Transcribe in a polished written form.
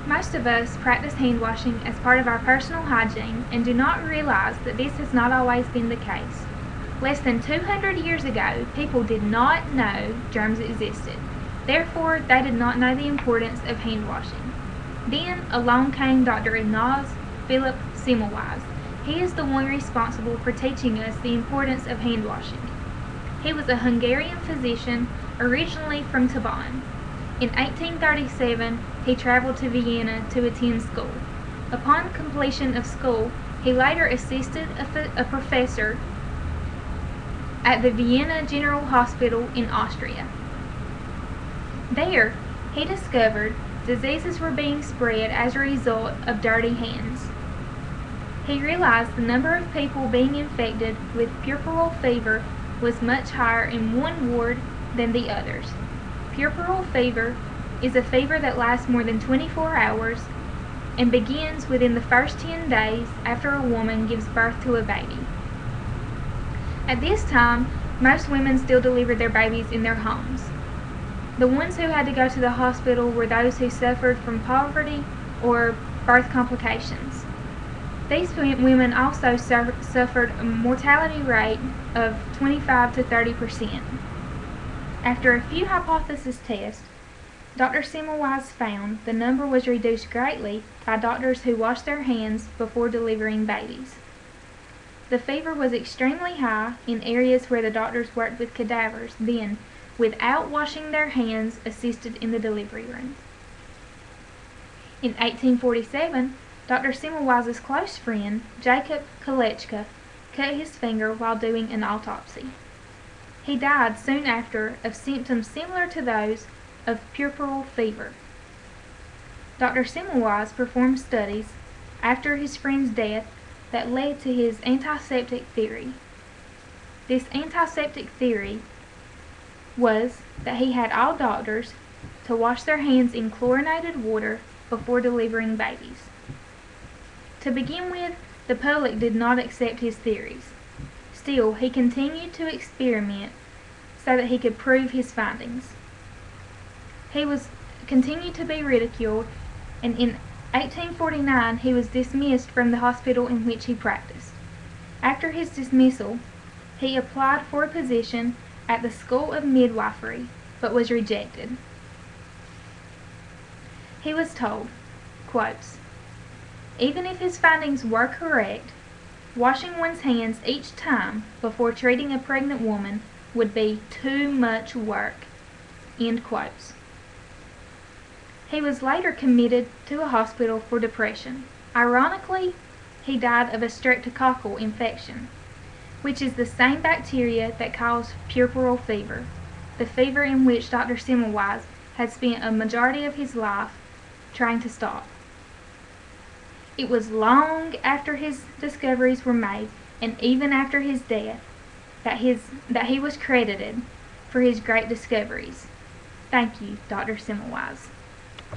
Most of us practice hand washing as part of our personal hygiene and do not realize that this has not always been the case. Less than 200 years ago, people did not know germs existed. Therefore, they did not know the importance of hand washing. Then along came Dr. Ignaz Philipp Semmelweis. He is the one responsible for teaching us the importance of hand washing. He was a Hungarian physician, originally from Taban. In 1837, he traveled to Vienna to attend school. Upon completion of school, he later assisted a professor at the Vienna General Hospital in Austria. There, he discovered diseases were being spread as a result of dirty hands. He realized the number of people being infected with puerperal fever was much higher in one ward than the others. Puerperal fever is a fever that lasts more than 24 hours and begins within the first 10 days after a woman gives birth to a baby. At this time, most women still delivered their babies in their homes. The ones who had to go to the hospital were those who suffered from poverty or birth complications. These women also suffered a mortality rate of 25 to 30%. After a few hypothesis tests, Dr. Semmelweis found the number was reduced greatly by doctors who washed their hands before delivering babies. The fever was extremely high in areas where the doctors worked with cadavers, then, without washing their hands, assisted in the delivery room. In 1847, Dr. Semmelweis's close friend, Jacob Kolechka, cut his finger while doing an autopsy. He died soon after of symptoms similar to those of puerperal fever. Dr. Semmelweis performed studies after his friend's death that led to his antiseptic theory. This antiseptic theory was that he had all doctors to wash their hands in chlorinated water before delivering babies. To begin with, the public did not accept his theories. Still, he continued to experiment so that he could prove his findings. He continued to be ridiculed, and in 1849 he was dismissed from the hospital in which he practiced. After his dismissal, he applied for a position at the School of Midwifery, but was rejected. He was told, quotes, "Even if his findings were correct, washing one's hands each time before treating a pregnant woman would be too much work." End quotes. He was later committed to a hospital for depression. Ironically, he died of a streptococcal infection, which is the same bacteria that caused puerperal fever, the fever in which Dr. Semmelweis had spent a majority of his life trying to stop. It was long after his discoveries were made, and even after his death, that he was credited for his great discoveries. Thank you, Dr. Semmelweis.